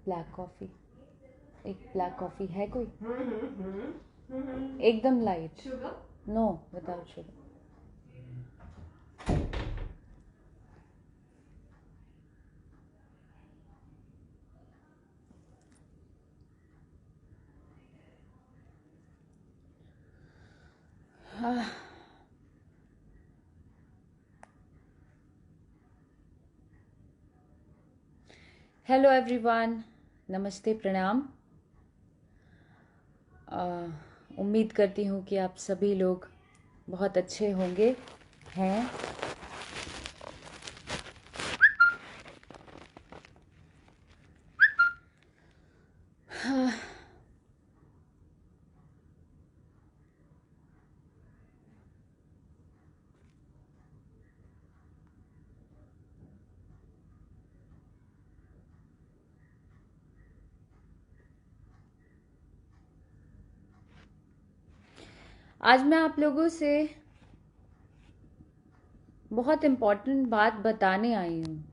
Black coffee, एक black coffee है कोई? एकदम light. Sugar? No, without sugar. Hello everyone, नमस्ते, प्रणाम। उम्मीद करती हूँ कि आप सभी लोग बहुत अच्छे होंगे, हैं। आज मैं आप लोगों से बहुत इम्पोर्टेंट बात बताने आई हूँ।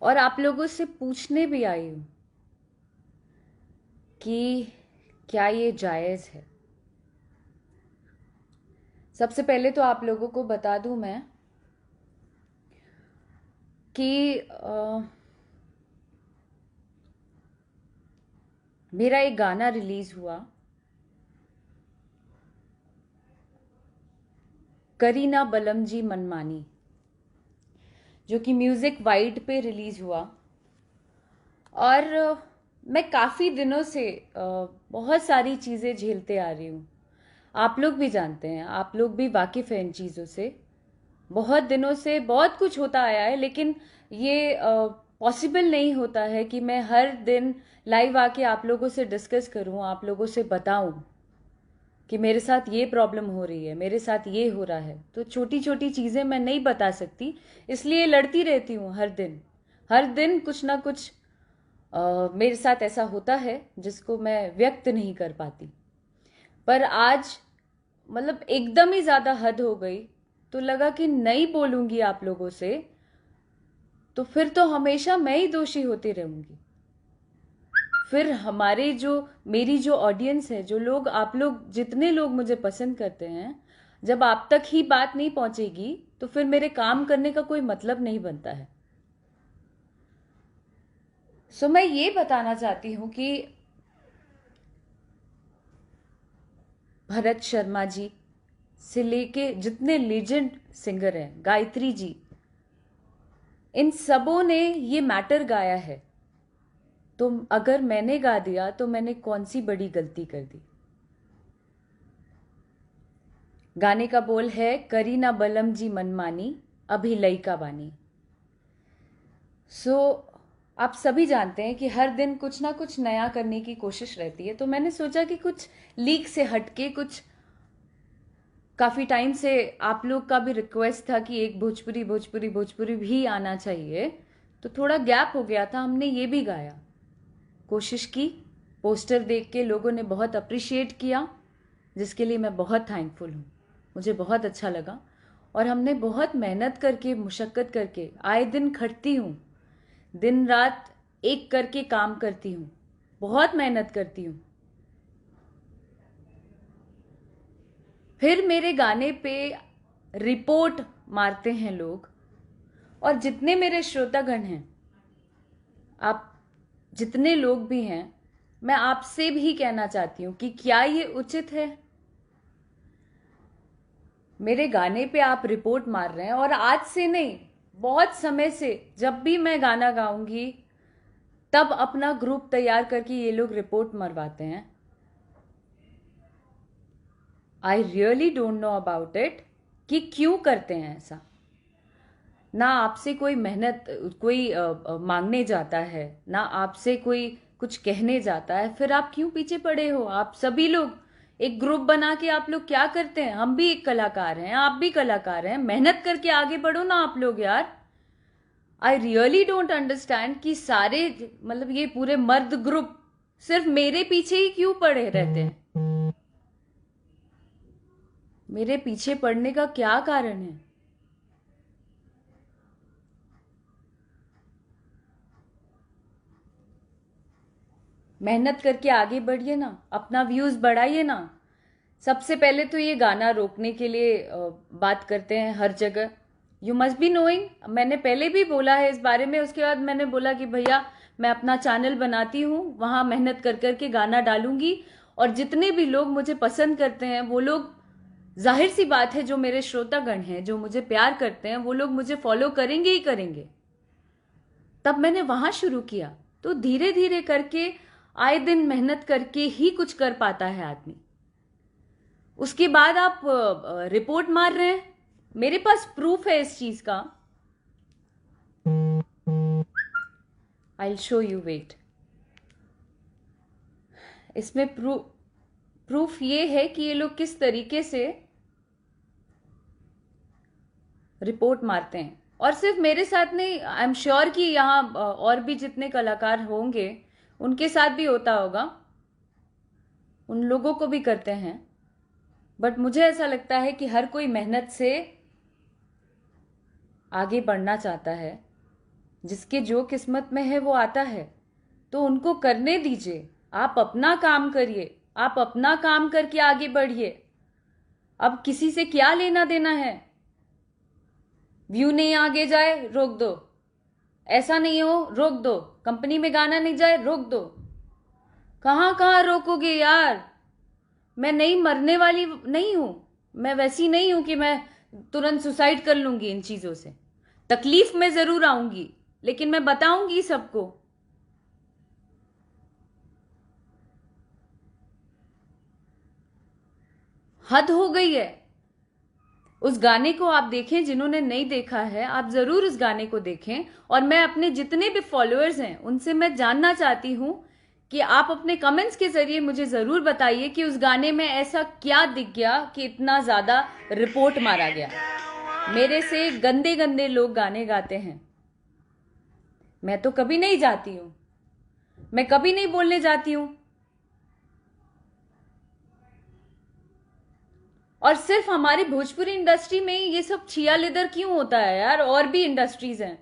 और आप लोगों से पूछने भी आई हूँ कि क्या ये जायज़ है। सबसे पहले तो आप लोगों को बता दूँ मैं कि मेरा एक गाना रिलीज़ हुआ, करीना बलम जी मनमानी, जो कि म्यूज़िक वाइड पे रिलीज़ हुआ। और मैं काफ़ी दिनों से बहुत सारी चीज़ें झेलते आ रही हूँ। आप लोग भी जानते हैं, आप लोग भी वाकिफ़ हैं इन चीज़ों से। बहुत दिनों से बहुत कुछ होता आया है, लेकिन ये पॉसिबल नहीं होता है कि मैं हर दिन लाइव आके आप लोगों से डिस्कस करूं, आप लोगों से बताऊं कि मेरे साथ ये प्रॉब्लम हो रही है, मेरे साथ ये हो रहा है। तो छोटी छोटी चीज़ें मैं नहीं बता सकती, इसलिए लड़ती रहती हूँ हर दिन कुछ ना कुछ मेरे साथ ऐसा होता है जिसको मैं व्यक्त नहीं कर पाती। पर आज मतलब एकदम ही ज़्यादा हद हो गई, तो लगा कि नहीं बोलूंगी आप लोगों से तो फिर तो हमेशा मैं ही दोषी होती रहूंगी। फिर मेरी जो ऑडियंस है, जो लोग, आप लोग जितने लोग मुझे पसंद करते हैं, जब आप तक ही बात नहीं पहुंचेगी तो फिर मेरे काम करने का कोई मतलब नहीं बनता है। सो मैं ये बताना चाहती हूं कि भरत शर्मा जी से लेके जितने लेजेंड सिंगर हैं, गायत्री जी, इन सबों ने ये मैटर गाया है। तो अगर मैंने गा दिया तो मैंने कौन सी बड़ी गलती कर दी। गाने का बोल है, करीना बलम जी मनमानी, अभी लइका बानी। आप सभी जानते हैं कि हर दिन कुछ ना कुछ नया करने की कोशिश रहती है। तो मैंने सोचा कि कुछ लीक से हटके, कुछ काफ़ी टाइम से आप लोग का भी रिक्वेस्ट था कि एक भोजपुरी भी आना चाहिए, तो थोड़ा गैप हो गया था, हमने ये भी गाया, कोशिश की। पोस्टर देख के लोगों ने बहुत अप्रिशिएट किया, जिसके लिए मैं बहुत थैंकफुल हूँ। मुझे बहुत अच्छा लगा। और हमने बहुत मेहनत करके, मुशक्क़त करके, आए दिन खटती हूँ, दिन रात एक करके काम करती हूँ, बहुत मेहनत करती हूँ। फिर मेरे गाने पे रिपोर्ट मारते हैं लोग। और जितने मेरे श्रोतागण हैं, आप जितने लोग भी हैं, मैं आपसे भी कहना चाहती हूँ कि क्या ये उचित है? मेरे गाने पे आप रिपोर्ट मार रहे हैं, और आज से नहीं, बहुत समय से जब भी मैं गाना गाऊंगी तब अपना ग्रुप तैयार करके ये लोग रिपोर्ट मरवाते हैं। I really don't know about it कि क्यों करते हैं ऐसा। ना आपसे कोई मेहनत कोई मांगने जाता है, ना आपसे कोई कुछ कहने जाता है, फिर आप क्यों पीछे पड़े हो? आप सभी लोग एक ग्रुप बना के आप लोग क्या करते हैं? हम भी एक कलाकार हैं, आप भी कलाकार हैं, मेहनत करके आगे बढ़ो ना आप लोग यार। आई रियली डोंट अंडरस्टैंड कि सारे, मतलब ये पूरे मर्द ग्रुप सिर्फ मेरे पीछे ही क्यों पड़े रहते हैं? मेरे पीछे पड़ने का क्या कारण है? मेहनत करके आगे बढ़िए ना, अपना व्यूज बढ़ाइए ना। सबसे पहले तो ये गाना रोकने के लिए बात करते हैं हर जगह। यू मस्ट बी नोइंग, मैंने पहले भी बोला है इस बारे में। उसके बाद मैंने बोला कि भैया मैं अपना चैनल बनाती हूँ, वहां मेहनत कर करके गाना डालूंगी, और जितने भी लोग मुझे पसंद करते हैं वो लोग, जाहिर सी बात है जो मेरे श्रोतागण हैं, जो मुझे प्यार करते हैं, वो लोग मुझे फॉलो करेंगे ही करेंगे। तब मैंने वहां शुरू किया। तो धीरे धीरे करके, आए दिन मेहनत करके ही कुछ कर पाता है आदमी। उसके बाद आप रिपोर्ट मार रहे हैं। मेरे पास प्रूफ है इस चीज का। I will show you, wait. इसमें प्रूफ ये है कि ये लोग किस तरीके से रिपोर्ट मारते हैं। और सिर्फ मेरे साथ नहीं, आई एम श्योर कि यहाँ और भी जितने कलाकार होंगे उनके साथ भी होता होगा, उन लोगों को भी करते हैं। बट मुझे ऐसा लगता है कि हर कोई मेहनत से आगे बढ़ना चाहता है। जिसके जो किस्मत में है वो आता है, तो उनको करने दीजिए। आप अपना काम करिए, आप अपना काम करके आगे बढ़िए। अब किसी से क्या लेना देना है? व्यू नहीं आगे जाए रोक दो, ऐसा नहीं हो रोक दो, कंपनी में गाना नहीं जाए रोक दो। कहां कहां रोकोगे यार? मैं नहीं मरने वाली नहीं हूं। मैं वैसी नहीं हूं कि मैं तुरंत सुसाइड कर लूंगी इन चीजों से। तकलीफ में जरूर आऊंगी, लेकिन मैं बताऊंगी सबको। हद हो गई है। उस गाने को आप देखें, जिन्होंने नहीं देखा है आप जरूर उस गाने को देखें। और मैं अपने जितने भी फॉलोअर्स हैं उनसे मैं जानना चाहती हूं कि आप अपने कमेंट्स के जरिए मुझे जरूर बताइए कि उस गाने में ऐसा क्या दिख गया कि इतना ज्यादा रिपोर्ट मारा गया। मेरे से गंदे गंदे लोग गाने गाते हैं, मैं तो कभी नहीं जाती हूं, मैं कभी नहीं बोलने जाती हूं। और सिर्फ हमारी भोजपुरी इंडस्ट्री में ये सब छिया लेदर क्यों होता है यार? और भी इंडस्ट्रीज हैं,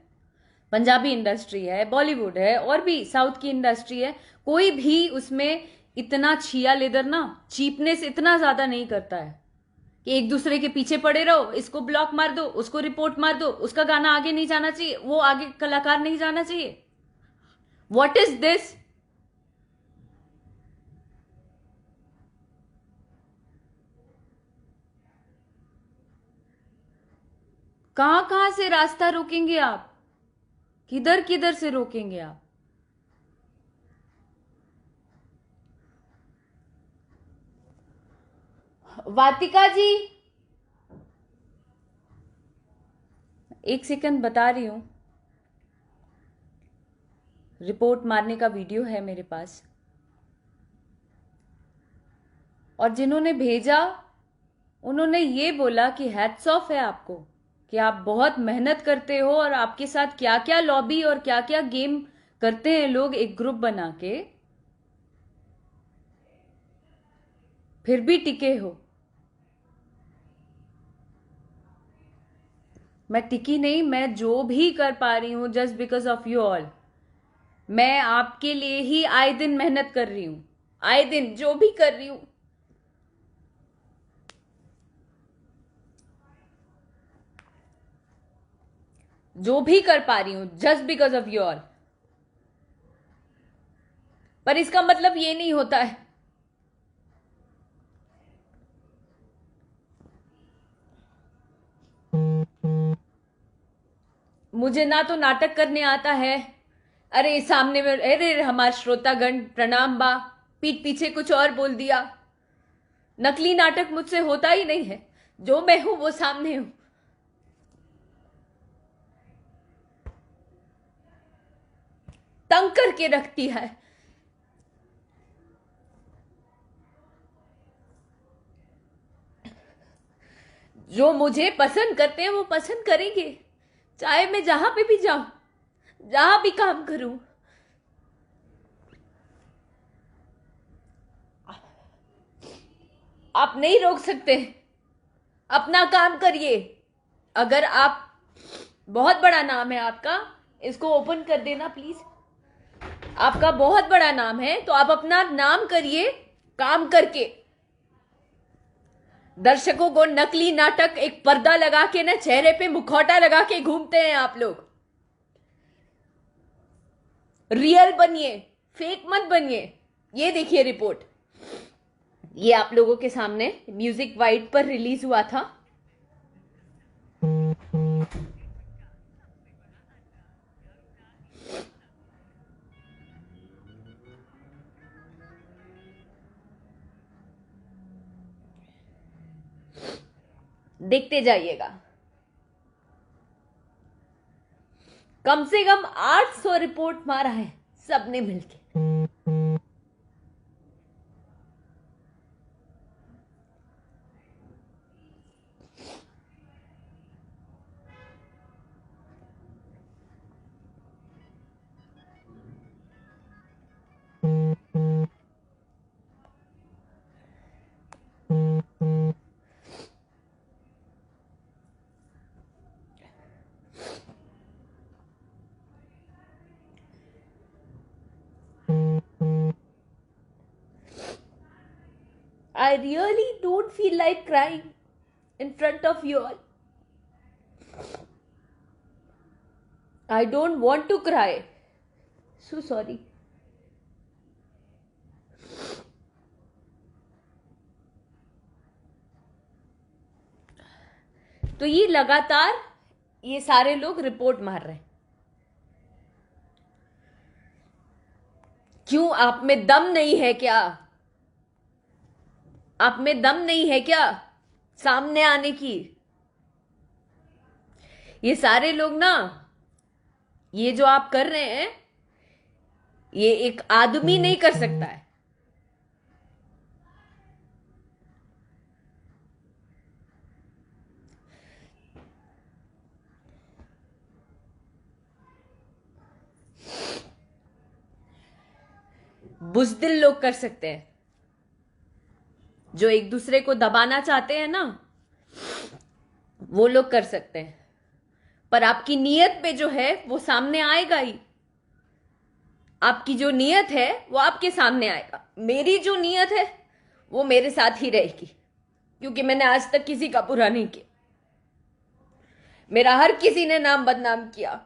पंजाबी इंडस्ट्री है, बॉलीवुड है, और भी साउथ की इंडस्ट्री है। कोई भी उसमें इतना छिया लेदर ना, चीपनेस इतना ज्यादा नहीं करता है कि एक दूसरे के पीछे पड़े रहो, इसको ब्लॉक मार दो, उसको रिपोर्ट मार दो, उसका गाना आगे नहीं जाना चाहिए, वो आगे कलाकार नहीं जाना चाहिए। What is this? कहां कहां से रास्ता रोकेंगे आप? किधर किधर से रोकेंगे आप? वातिका जी, एक सेकंड बता रही हूं। रिपोर्ट मारने का वीडियो है मेरे पास, और जिन्होंने भेजा उन्होंने ये बोला कि हैट्स ऑफ है आपको, कि आप बहुत मेहनत करते हो, और आपके साथ क्या क्या लॉबी और क्या क्या गेम करते हैं लोग एक ग्रुप बना के, फिर भी टिके हो। मैं टिकी नहीं, मैं जो भी कर पा रही हूं just because of you all. मैं आपके लिए ही आए दिन मेहनत कर रही हूं, आए दिन जो भी कर रही हूं। जो भी कर पा रही हूं just because of you all. पर इसका मतलब ये नहीं होता है। मुझे ना तो नाटक करने आता है। अरे सामने में, अरे हमारे श्रोतागण प्रणाम बा, पीठ पीछे कुछ और बोल दिया। नकली नाटक मुझसे होता ही नहीं है। जो मैं हूं वो सामने हूं। तंग करके रखती है। जो मुझे पसंद करते हैं वो पसंद करेंगे, चाहे मैं जहां पे भी जाऊं, जहां भी काम करूं। आप नहीं रोक सकते। अपना काम करिए। अगर आप, बहुत बड़ा नाम है आपका, इसको ओपन कर देना प्लीज। आपका बहुत बड़ा नाम है, तो आप अपना नाम करिए काम करके। दर्शकों को नकली नाटक एक पर्दा लगा के ना, चेहरे पे मुखौटा लगा के घूमते हैं आप लोग। रियल बनिए, फेक मत बनिए। ये देखिए रिपोर्ट, ये आप लोगों के सामने म्यूजिक वाइड पर रिलीज हुआ था। देखते जाइएगा। कम से कम 800 रिपोर्ट मारा है सबने मिलके। I really don't feel like crying in front of you all. I don't want to cry. So sorry. तो ये लगातार ये सारे लोग रिपोर्ट मार रहे हैं। क्यों? आप में दम नहीं है क्या? आप में दम नहीं है क्या सामने आने की? ये सारे लोग ना, ये जो आप कर रहे हैं, ये एक आदमी नहीं कर सकता है। बुज़दिल लोग कर सकते हैं, जो एक दूसरे को दबाना चाहते हैं ना, वो लोग कर सकते हैं। पर आपकी नीयत पे जो है वो सामने आएगा ही। आपकी जो नीयत है वो आपके सामने आएगा। मेरी जो नीयत है वो मेरे साथ ही रहेगी, क्योंकि मैंने आज तक किसी का बुरा नहीं किया। मेरा हर किसी ने नाम बदनाम किया,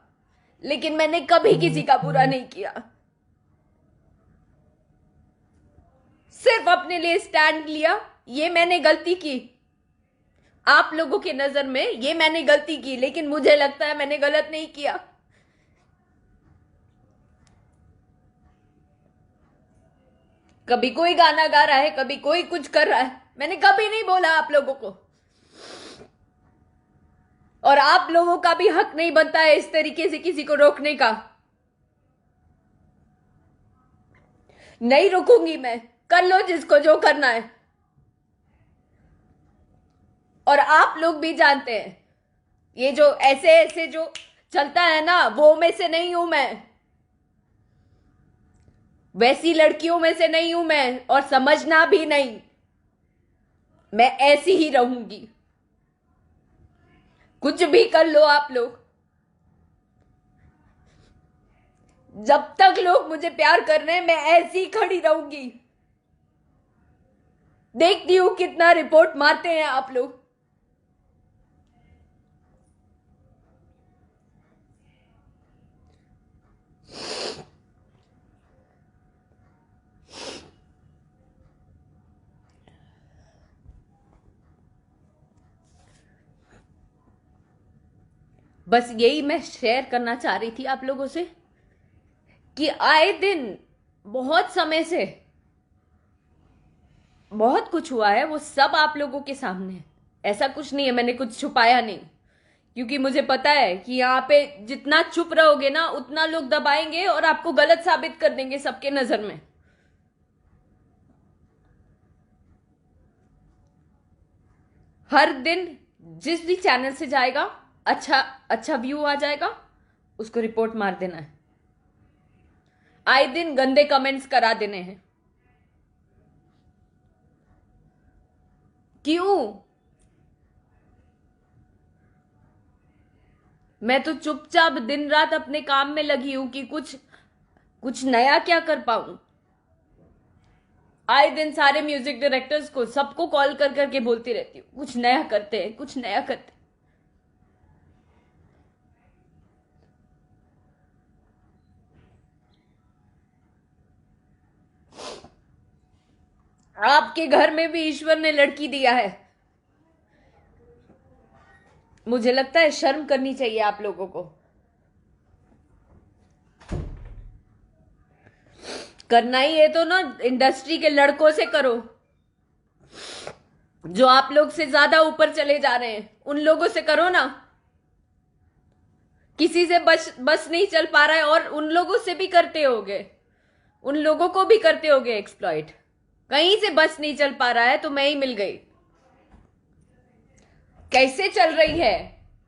लेकिन मैंने कभी किसी का बुरा नहीं किया। सिर्फ अपने लिए स्टैंड लिया। ये मैंने गलती की, आप लोगों की नजर में ये मैंने गलती की, लेकिन मुझे लगता है मैंने गलत नहीं किया। कभी कोई गाना गा रहा है, कभी कोई कुछ कर रहा है, मैंने कभी नहीं बोला आप लोगों को। और आप लोगों का भी हक नहीं बनता है इस तरीके से किसी को रोकने का। नहीं रुकूंगी मैं, कर लो जिसको जो करना है। और आप लोग भी जानते हैं, ये जो ऐसे ऐसे जो चलता है ना, वो में से नहीं हूं मैं, वैसी लड़कियों में से नहीं हूं मैं, और समझना भी नहीं। मैं ऐसी ही रहूंगी, कुछ भी कर लो आप लोग। जब तक लोग मुझे प्यार कर रहे हैं, मैं ऐसी ही खड़ी रहूंगी। देखती हूं कितना रिपोर्ट मारते हैं आप लोग। बस यही मैं शेयर करना चाह रही थी आप लोगों से, कि आए दिन बहुत समय से बहुत कुछ हुआ है, वो सब आप लोगों के सामने है। ऐसा कुछ नहीं है, मैंने कुछ छुपाया नहीं, क्योंकि मुझे पता है कि यहाँ पे जितना चुप रहोगे ना, उतना लोग दबाएंगे और आपको गलत साबित कर देंगे सबके नजर में। हर दिन जिस भी चैनल से जाएगा, अच्छा अच्छा व्यू आ जाएगा, उसको रिपोर्ट मार देना है। आए दिन गंदे कमेंट्स करा देने हैं। क्यों? मैं तो चुपचाप दिन रात अपने काम में लगी हूं कि कुछ नया क्या कर पाऊं? आए दिन सारे म्यूजिक डायरेक्टर्स को सबको कॉल कर करके बोलती रहती हूँ, कुछ नया करते हैं, कुछ नया करते हैं। आपके घर में भी ईश्वर ने लड़की दिया है। मुझे लगता है शर्म करनी चाहिए आप लोगों को। करना ही है तो ना इंडस्ट्री के लड़कों से करो, जो आप लोग से ज्यादा ऊपर चले जा रहे हैं, उन लोगों से करो ना। किसी से बस नहीं चल पा रहा है और उन लोगों से भी करते होगे, उन लोगों को भी करते होगे एक्सप्लॉइट। कहीं से बस नहीं चल पा रहा है तो मैं ही मिल गई। कैसे चल रही है,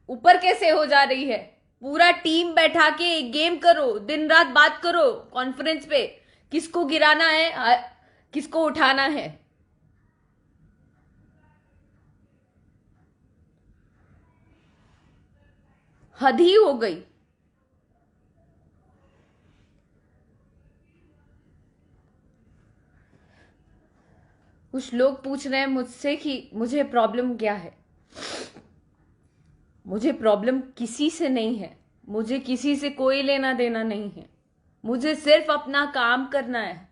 ऊपर कैसे हो जा रही है? पूरा टीम बैठा के एक गेम करो, दिन रात बात करो कॉन्फ्रेंस पे, किसको गिराना है, किसको उठाना है। हद ही हो गई। कुछ लोग पूछ रहे हैं मुझसे कि मुझे प्रॉब्लम क्या है। मुझे प्रॉब्लम किसी से नहीं है, मुझे किसी से कोई लेना देना नहीं है। मुझे सिर्फ अपना काम करना है,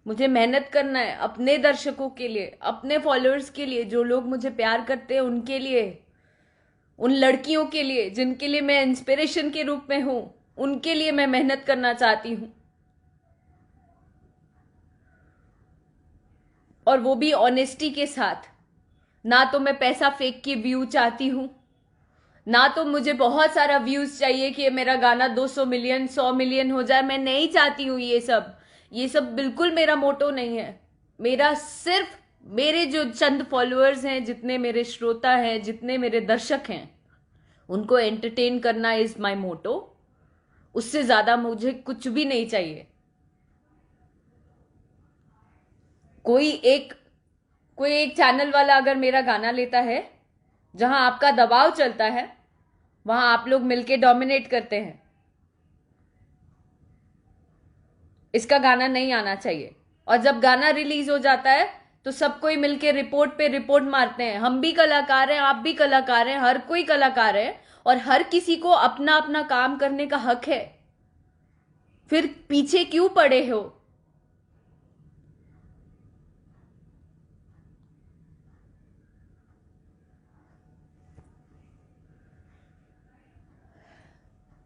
मुझे मेहनत करना है अपने दर्शकों के लिए, अपने फॉलोअर्स के लिए, जो लोग मुझे प्यार करते हैं उनके लिए, उन लड़कियों के लिए जिनके लिए मैं इंस्पिरेशन के रूप में हूं, उनके लिए मैं मेहनत करना चाहती हूं। और वो भी ऑनेस्टी के साथ। ना तो मैं पैसा फेंक के व्यू चाहती हूं, ना तो मुझे बहुत सारा व्यूज चाहिए कि मेरा गाना 200 मिलियन 100 मिलियन हो जाए। मैं नहीं चाहती हूं ये सब बिल्कुल मेरा मोटो नहीं है। मेरा सिर्फ मेरे जो चंद फॉलोअर्स हैं, जितने मेरे श्रोता हैं, जितने मेरे दर्शक हैं, उनको एंटरटेन करना इज माय मोटो। उससे ज्यादा मुझे कुछ भी नहीं चाहिए। कोई एक कोई एक चैनल वाला अगर मेरा गाना लेता है, जहां आपका दबाव चलता है, वहां आप लोग मिलके डोमिनेट करते हैं, इसका गाना नहीं आना चाहिए। और जब गाना रिलीज हो जाता है तो सब कोई मिलके रिपोर्ट पे रिपोर्ट मारते हैं। हम भी कलाकार हैं, आप भी कलाकार हैं, हर कोई कलाकार है, और हर किसी को अपना अपना काम करने का हक है। फिर पीछे क्यों पड़े हो?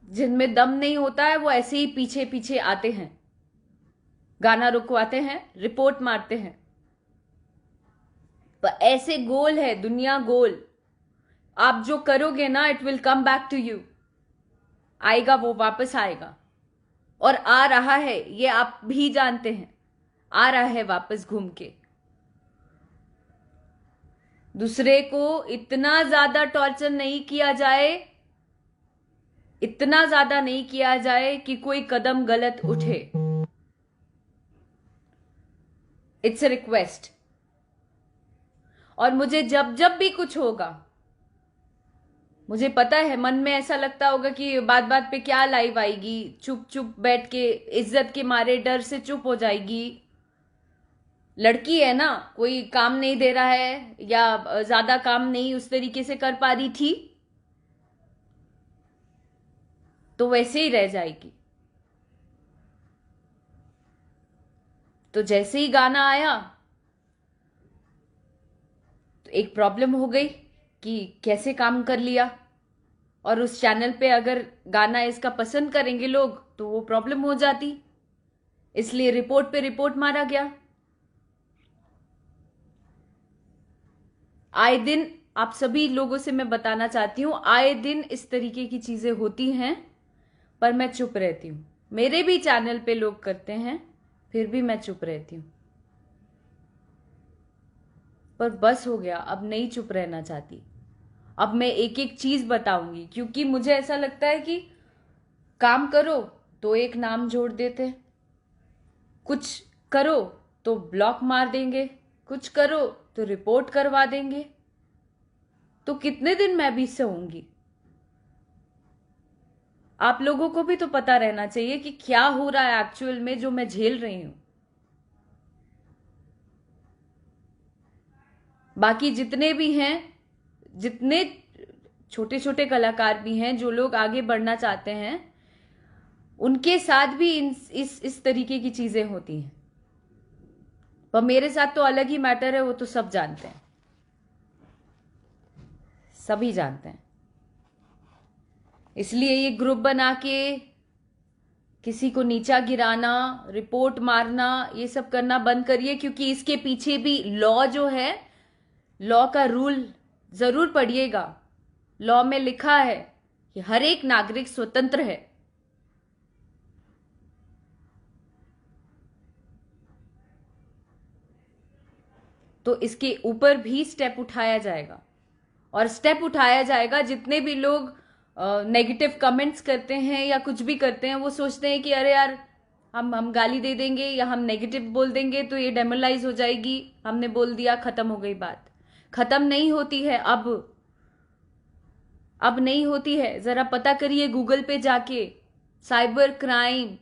जिनमें दम नहीं होता है वो ऐसे ही पीछे पीछे आते हैं, गाना रुकवाते हैं, रिपोर्ट मारते हैं। पर ऐसे गोल है दुनिया, गोल। आप जो करोगे ना, it will come back to you. आएगा, वो वापस आएगा। और आ रहा है, ये आप भी जानते हैं, आ रहा है वापस घूम के। दूसरे को इतना ज्यादा टॉर्चर नहीं किया जाए, इतना ज्यादा नहीं किया जाए कि कोई कदम गलत उठे। It's a request. और मुझे जब जब भी कुछ होगा, मुझे पता है मन में ऐसा लगता होगा कि बात बात पे क्या लाइव आएगी, चुप चुप बैठ के इज्जत के मारे डर से चुप हो जाएगी। लड़की है ना, कोई काम नहीं दे रहा है या ज्यादा काम नहीं उस तरीके से कर पा रही थी, तो वैसे ही रह जाएगी। तो जैसे ही गाना आया तो एक प्रॉब्लम हो गई कि कैसे काम कर लिया। और उस चैनल पे अगर गाना इसका पसंद करेंगे लोग तो वो प्रॉब्लम हो जाती, इसलिए रिपोर्ट पे रिपोर्ट मारा गया। आए दिन आप सभी लोगों से मैं बताना चाहती हूं, आए दिन इस तरीके की चीजें होती हैं, पर मैं चुप रहती हूं। मेरे भी चैनल पे लोग करते हैं, फिर भी मैं चुप रहती हूं। पर बस हो गया, अब नहीं चुप रहना चाहती। अब मैं एक एक चीज बताऊंगी, क्योंकि मुझे ऐसा लगता है कि काम करो तो एक नाम जोड़ देते, कुछ करो तो ब्लॉक मार देंगे, कुछ करो तो रिपोर्ट करवा देंगे। तो कितने दिन मैं भी सहूंगी? आप लोगों को भी तो पता रहना चाहिए कि क्या हो रहा है एक्चुअल में जो मैं झेल रही हूं। बाकी जितने भी हैं, जितने छोटे छोटे कलाकार भी हैं, जो लोग आगे बढ़ना चाहते हैं, उनके साथ भी इस तरीके की चीजें होती हैं। पर मेरे साथ तो अलग ही मैटर है, वो तो सब जानते हैं, सभी जानते हैं। इसलिए ये ग्रुप बना के किसी को नीचा गिराना, रिपोर्ट मारना, ये सब करना बंद करिए, क्योंकि इसके पीछे भी लॉ जो है, लॉ का रूल जरूर पढ़िएगा। लॉ में लिखा है कि हर एक नागरिक स्वतंत्र है। तो इसके ऊपर भी स्टेप उठाया जाएगा, और स्टेप उठाया जाएगा। जितने भी लोग नेगेटिव कमेंट्स करते हैं या कुछ भी करते हैं, वो सोचते हैं कि अरे यार, हम गाली दे देंगे या हम नेगेटिव बोल देंगे तो ये डेमोलाइज हो जाएगी, हमने बोल दिया, खत्म हो गई बात। खत्म नहीं होती है अब नहीं होती है। जरा पता करिए गूगल पे जाके, साइबर क्राइम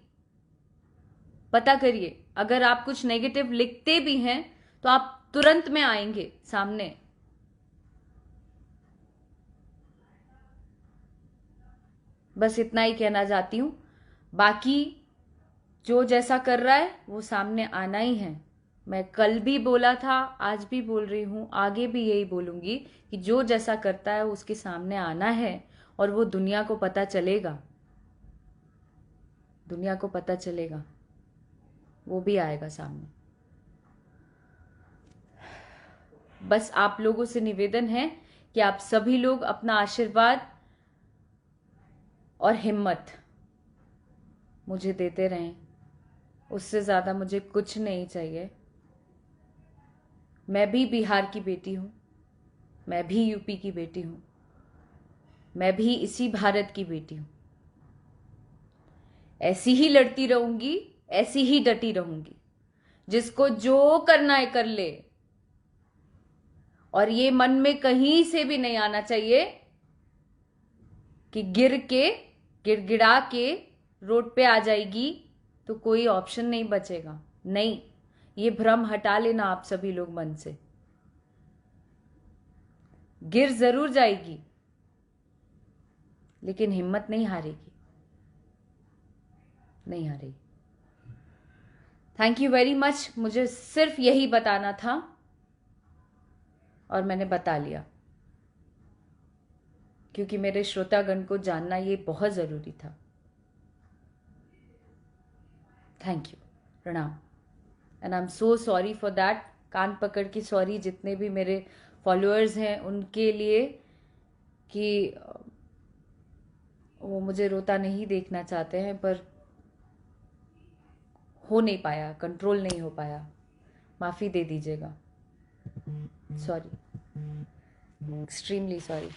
पता करिए। अगर आप कुछ नेगेटिव लिखते भी हैं तो आप तुरंत में आएंगे सामने। बस इतना ही कहना चाहती हूं। बाकी जो जैसा कर रहा है वो सामने आना ही है। मैं कल भी बोला था, आज भी बोल रही हूं, आगे भी यही बोलूंगी कि जो जैसा करता है उसके सामने आना है, और वो दुनिया को पता चलेगा। दुनिया को पता चलेगा, वो भी आएगा सामने। बस आप लोगों से निवेदन है कि आप सभी लोग अपना आशीर्वाद और हिम्मत मुझे देते रहें। उससे ज़्यादा मुझे कुछ नहीं चाहिए। मैं भी बिहार की बेटी हूँ, मैं भी यूपी की बेटी हूँ, मैं भी इसी भारत की बेटी हूँ। ऐसी ही लड़ती रहूंगी, ऐसी ही डटी रहूंगी। जिसको जो करना है कर ले, और ये मन में कहीं से भी नहीं आना चाहिए कि गिड़गिड़ा के रोड पे आ जाएगी तो कोई ऑप्शन नहीं बचेगा। नहीं, ये भ्रम हटा लेना आप सभी लोग मन से। गिर जरूर जाएगी, लेकिन हिम्मत नहीं हारेगी, नहीं हारेगी। Thank you very much. मुझे सिर्फ यही बताना था और मैंने बता लिया, क्योंकि मेरे श्रोतागण को जानना ये बहुत जरूरी था। थैंक यू, प्रणाम। And I am so sorry for that. कान पकड़ के सॉरी जितने भी मेरे फॉलोअर्स हैं उनके लिए, कि वो मुझे रोता नहीं देखना चाहते हैं, पर हो नहीं पाया, कंट्रोल नहीं हो पाया। माफ़ी दे दीजिएगा। Sorry, extremely sorry.